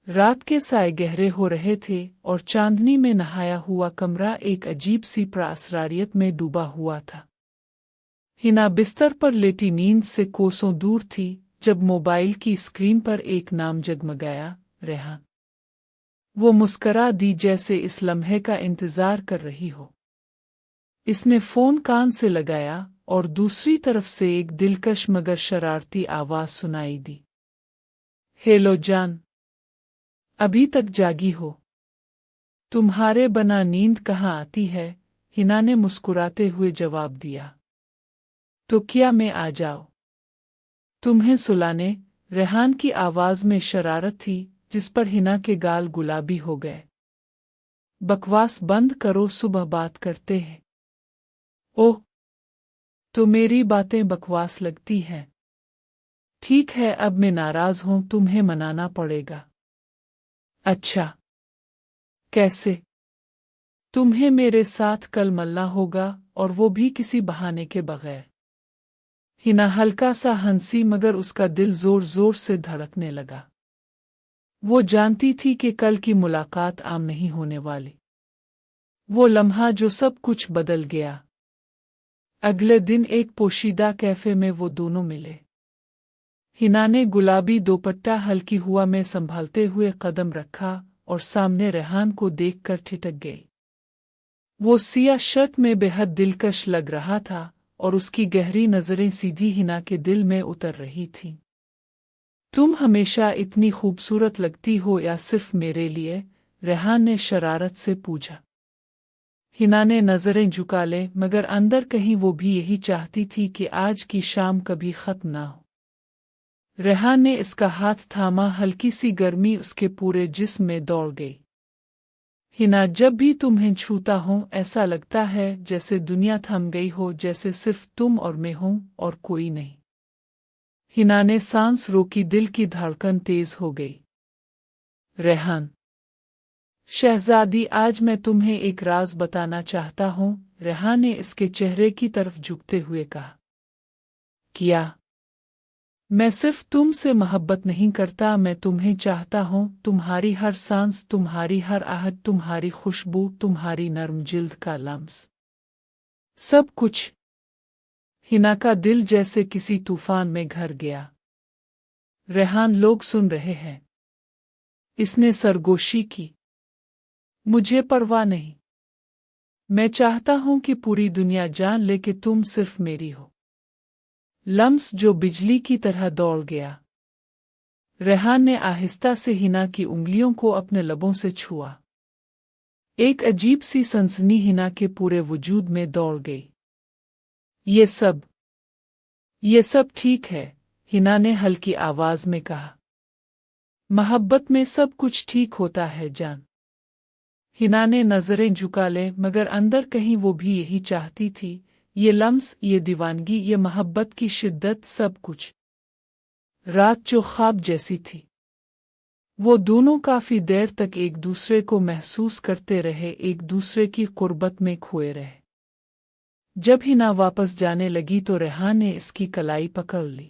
रात के साए गहरे हो रहे थे और चांदनी में नहाया हुआ कमरा एक अजीब सी असरारियत में डूबा हुआ था। हिना बिस्तर पर लेटी नींद से कोसों दूर थी जब मोबाइल की स्क्रीन पर एक नाम जगमगाया, रेहान। वो मुस्करा दी जैसे इस लम्हे का इंतजार कर रही हो। इसने फ़ोन कान से लगाया और दूसरी तरफ से एक दिलकश मगर शरारती आवाज़ सुनाई दी। हेलो जान, अभी तक जागी हो? तुम्हारे बना नींद कहाँ आती है? हिना ने मुस्कुराते हुए जवाब दिया। तो क्या मैं आ जाऊं तुम्हें सुलाने? रेहान की आवाज़ में शरारत थी जिस पर हिना के गाल गुलाबी हो गए। बकवास बंद करो, सुबह बात करते हैं। ओह, तो मेरी बातें बकवास लगती हैं? ठीक है, अब मैं नाराज़ हूं, तुम्हें मनाना पड़ेगा। अच्छा, कैसे? तुम्हें मेरे साथ कल मिलना होगा और वो भी किसी बहाने के बगैर। हिना हल्का सा हंसी मगर उसका दिल जोर जोर से धड़कने लगा। वो जानती थी कि कल की मुलाकात आम नहीं होने वाली। वो लम्हा जो सब कुछ बदल गया। अगले दिन एक पोशीदा कैफे में वो दोनों मिले। हिना ने गुलाबी दोपट्टा हल्की हुआ में संभालते हुए कदम रखा और सामने रेहान को देखकर ठिठक गई। वो सिया शर्ट में बेहद दिलकश लग रहा था और उसकी गहरी नज़रें सीधी हिना के दिल में उतर रही थीं। तुम हमेशा इतनी खूबसूरत लगती हो या सिर्फ मेरे लिए? रेहान ने शरारत से पूछा। हिना ने नज़रें झुका ले मगर अंदर कहीं वो भी यही चाहती थी कि आज की शाम कभी ख़त्म ना हो। रेहान ने इसका हाथ थामा, हल्की सी गर्मी उसके पूरे जिस्म में दौड़ गई। हिना, जब भी तुम्हें छूता हूँ ऐसा लगता है जैसे दुनिया थम गई हो, जैसे सिर्फ तुम और मैं हूँ और कोई नहीं। हिना ने सांस रोकी, दिल की धड़कन तेज हो गई। रेहान, शहजादी, आज मैं तुम्हें एक राज बताना चाहता हूँ, रेहान ने इसके चेहरे की तरफ झुकते हुए कहा। क्या? मैं सिर्फ तुमसे मोहब्बत नहीं करता, मैं तुम्हें चाहता हूँ। तुम्हारी हर सांस, तुम्हारी हर आहट, तुम्हारी खुशबू, तुम्हारी नर्म जिल्द का लम्स, सब कुछ। हिना का दिल जैसे किसी तूफान में घर गया। रेहान, लोग सुन रहे हैं। इसने सरगोशी की। मुझे परवाह नहीं। मैं चाहता हूं कि पूरी दुनिया जान ले कि तुम सिर्फ मेरी हो। लम्स जो बिजली की तरह दौड़ गया। रेहान ने आहिस्ता से हिना की उंगलियों को अपने लबों से छुआ। एक अजीब सी सनसनी हिना के पूरे वजूद में दौड़ गई। ये सब ठीक है, हिना ने हल्की आवाज में कहा। मोहब्बत में सब कुछ ठीक होता है जान। हिना ने नजरें झुका ले मगर अंदर कहीं वो भी यही चाहती थी। ये लम्स, ये दीवानगी, ये मोहब्बत की शिद्दत, सब कुछ। रात जो ख्वाब जैसी थी। वो दोनों काफी देर तक एक दूसरे को महसूस करते रहे, एक दूसरे की कुर्बत में खोए रहे। जब हिना वापस जाने लगी तो रेहान ने इसकी कलाई पकड़ ली।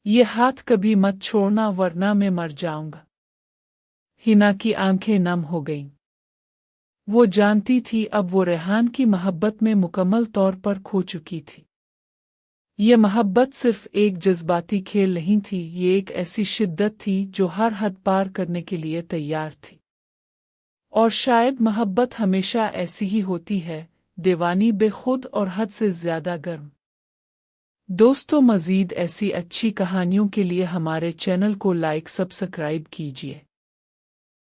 ये हाथ कभी मत छोड़ना वरना मैं मर जाऊंगा। हिना की आंखें नम हो गईं। वो जानती थी अब वो रेहान की मोहब्बत में मुकम्मल तौर पर खो चुकी थी। ये मोहब्बत सिर्फ एक जज्बाती खेल नहीं थी, ये एक ऐसी शिद्दत थी जो हर हद पार करने के लिए तैयार थी। और शायद मोहब्बत हमेशा ऐसी ही होती है, दीवानी, बेखुद और हद से ज्यादा गर्म। दोस्तों, मज़ीद ऐसी अच्छी कहानियों के लिए हमारे चैनल को लाइक, सब्सक्राइब कीजिए।